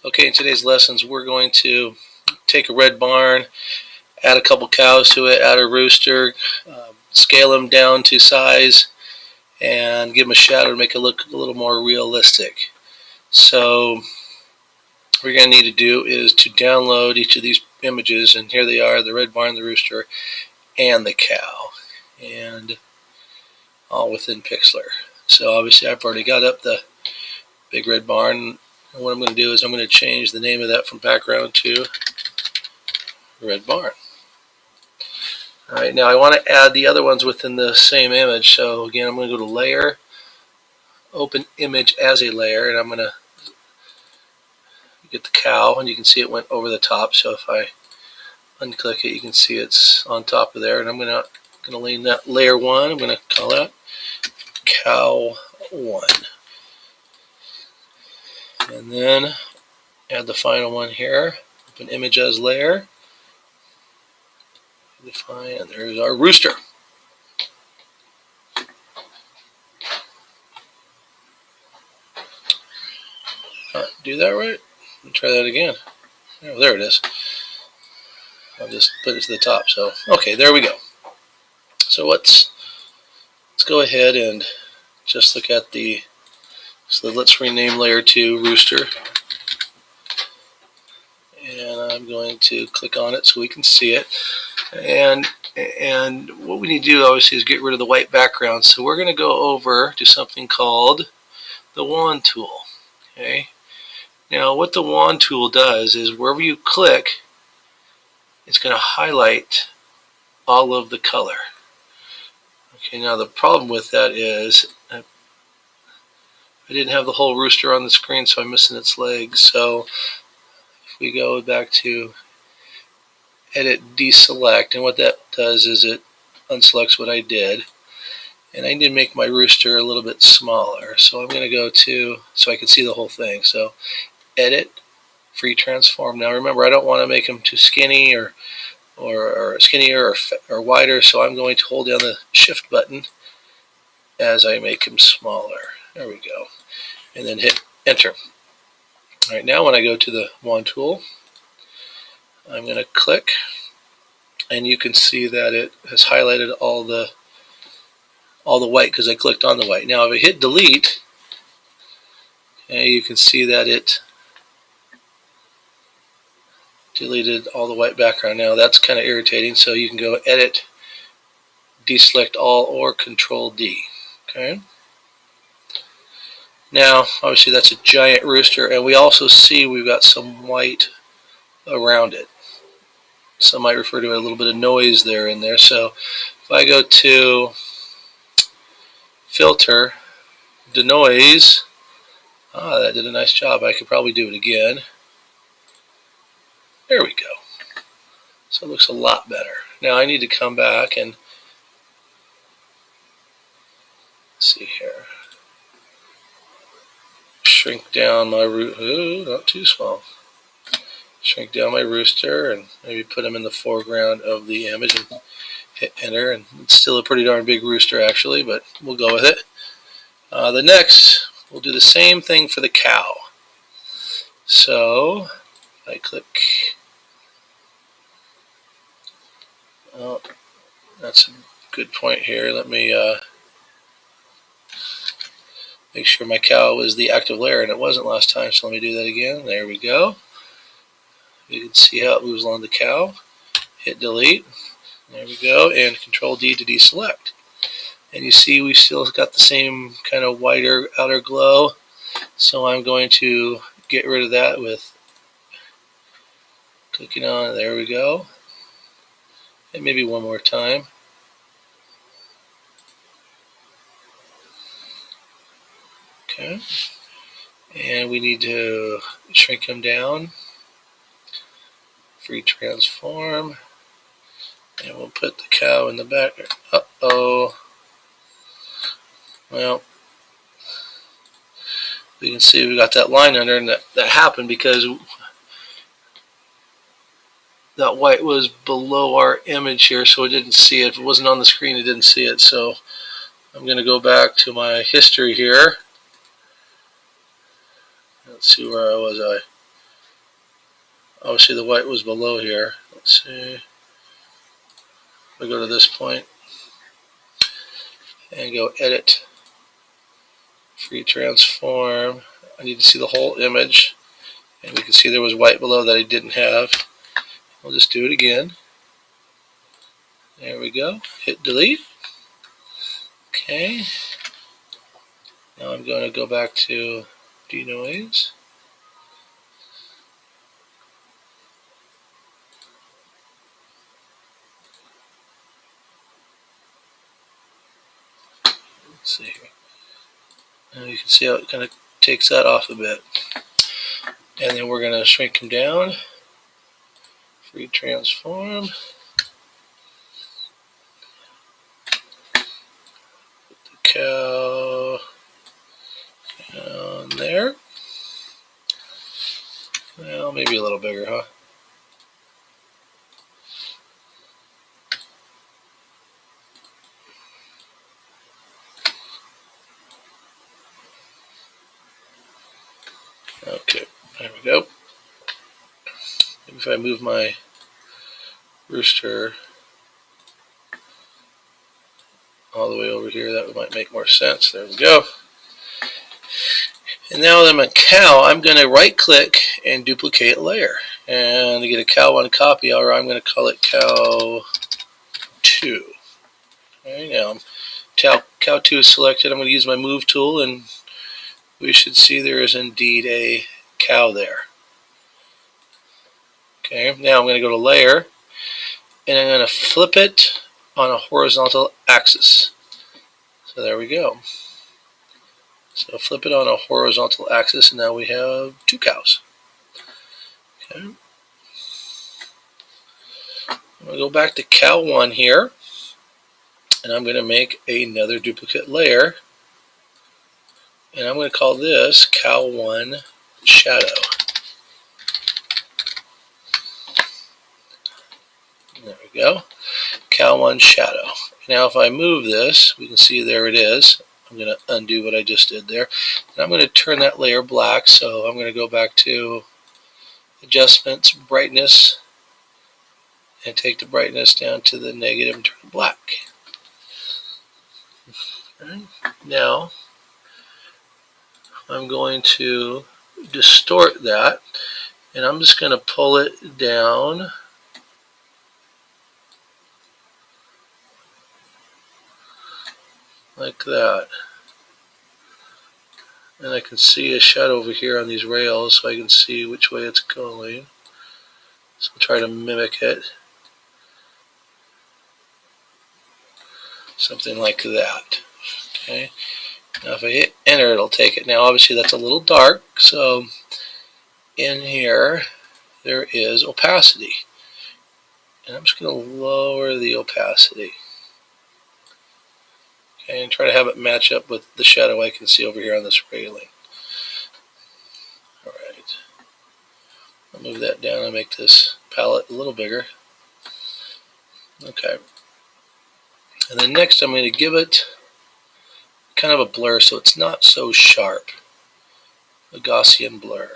Okay, in today's lessons we're going to take a red barn, add a couple cows to it, add a rooster, scale them down to size, and give them a shadow to make it look a little more realistic. So what you're going to need to do is to download each of these images, and here they are, the red barn, the rooster, and the cow, and all within Pixlr. So obviously I've already got up the big red barn, and what I'm going to do is I'm going to change the name of that from background to red barn. Alright, now I want to add the other ones within the same image, so again I'm going to go to Layer, Open Image as a Layer, and I'm going to get the cow, and you can see it went over the top, so if I unclick it you can see it's on top of there, and I'm going to name that Layer 1, I'm going to call that Cow 1. And then add the final one here, Open Image as Layer, define, and there's our rooster. Do that right? Let me try that again. Oh, there it is. I'll just put it to the top. So, okay, there we go. So let's go ahead and just look at the. So let's rename Layer 2 Rooster, and I'm going to click on it so we can see it. And what we need to do obviously is get rid of the white background. So we're going to go over to something called the wand tool. Okay. Now what the wand tool does is wherever you click, it's going to highlight all of the color. Okay, now the problem with that is I didn't have the whole rooster on the screen, so I'm missing its legs. So if we go back to Edit, Deselect, and what that does is it unselects what I did. And I need to make my rooster a little bit smaller. So I'm going to go to, so I can see the whole thing. So Edit, Free Transform. Now remember, I don't want to make him too skinny or skinnier or wider, so I'm going to hold down the Shift button as I make him smaller. There we go. And then hit Enter. Alright, now when I go to the wand tool, I'm going to click, and you can see that it has highlighted all the white because I clicked on the white. Now if I hit Delete, okay, you can see that it deleted all the white background. Now that's kind of irritating, so you can go Edit, Deselect All, or Control D. Okay. Now obviously that's a giant rooster, and we also see we've got some white around it. Some might refer to a little bit of noise there in there. So if I go to Filter, Denoise, that did a nice job. I could probably do it again. There we go. So it looks a lot better. Now I need to come back and see here. Shrink down my not too small. Shrink down my rooster and maybe put him in the foreground of the image and hit Enter. And it's still a pretty darn big rooster actually, but we'll go with it. The next, we'll do the same thing for the cow. So I click. Oh, that's a good point here. Let me make sure my cow was the active layer, and it wasn't last time, so let me do that again. There we go. You can see how it moves along the cow. Hit Delete. There we go, and Control D to deselect. And you see we still got the same kind of whiter outer glow, so I'm going to get rid of that with clicking on, there we go. And maybe one more time. Okay. And we need to shrink him down. Free Transform. And we'll put the cow in the back. Uh-oh. Well, we can see we got that line under, and that happened because that white was below our image here, so it didn't see it. If it wasn't on the screen, it didn't see it. So I'm going to go back to my history here. Let's see, where was I? Obviously the white was below here. Let's see. We go to this point and go edit, free transform. I need to see the whole image, and we can see there was white below that I didn't have. We'll just do it again. There we go. Hit delete. Okay. Now I'm going to go back to denoise. Let's see here. And you can see how it kind of takes that off a bit. And then we're going to shrink them down. Free transform. Put the cow down there. Well, maybe a little bigger, huh? Okay, there we go. Maybe if I move my rooster all the way over here, that might make more sense. There we go. And now that I'm a cow, I'm going to right click and duplicate layer. And to get a cow one copy, or I'm going to call it cow 2. Okay, now cow 2 is selected. I'm going to use my move tool, and we should see there is indeed a cow there. Okay, now I'm going to go to layer, and I'm going to flip it on a horizontal axis. So there we go. So flip it on a horizontal axis, and now we have 2 cows. Okay. I'm going to go back to cow 1 here, and I'm going to make another duplicate layer, and I'm going to call this cow 1 shadow. There we go. Cow 1 shadow. Now if I move this, we can see there it is. I'm going to undo what I just did there. And I'm going to turn that layer black, so I'm going to go back to adjustments, brightness, and take the brightness down to the negative and turn it black. Okay. Now I'm going to distort that, and I'm just going to pull it down like that. And I can see a shadow over here on these rails, so I can see which way it's going. So I'll try to mimic it. Something like that. Okay. Now if I hit enter, it'll take it. Now obviously that's a little dark, so in here there is opacity. And I'm just going to lower the opacity. Okay, and try to have it match up with the shadow I can see over here on this railing. Alright. I'll move that down and make this palette a little bigger. Okay. And then next I'm going to give it kind of a blur so it's not so sharp. A Gaussian blur.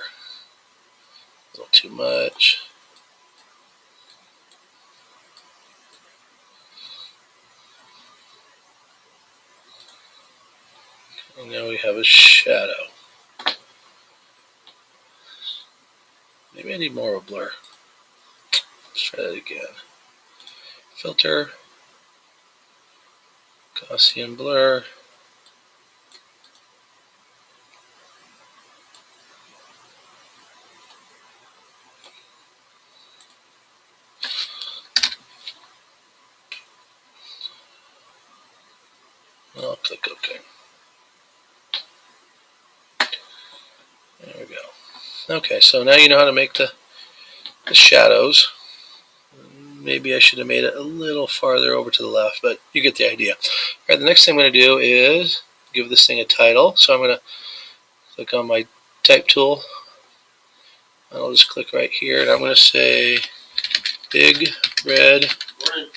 A little too much. And now we have a shadow. Maybe I need more of a blur. Let's try that again. Filter. Gaussian blur. I'll click OK. There we go. Okay, so now you know how to make the shadows. Maybe I should have made it a little farther over to the left, but you get the idea. Alright, the next thing I'm going to do is give this thing a title. So I'm going to click on my type tool. I'll just click right here, and I'm going to say Big Red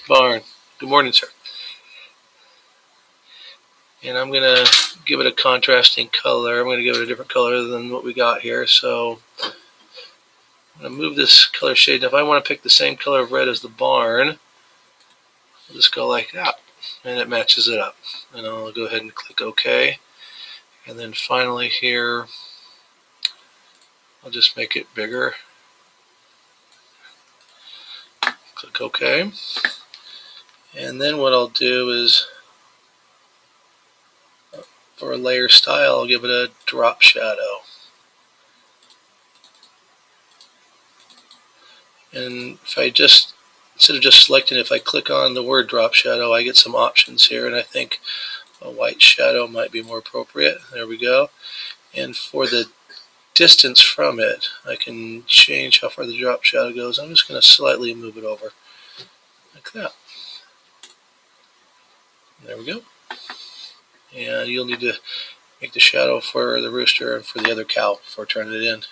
Barn. Good morning, sir. And I'm going to give it a contrasting color. I'm going to give it a different color than what we got here. So I'm going to move this color shade. Now if I want to pick the same color of red as the barn, I'll just go like that, and it matches it up. And I'll go ahead and click OK. And then finally here, I'll just make it bigger. Click OK. And then what I'll do is, for a layer style, I'll give it a drop shadow. And if I just, instead of just selecting, if I click on the word drop shadow, I get some options here, and I think a white shadow might be more appropriate. There we go. And for the distance from it, I can change how far the drop shadow goes. I'm just going to slightly move it over like that. There we go. And you'll need to make the shadow for the rooster and for the other cow before turning it in.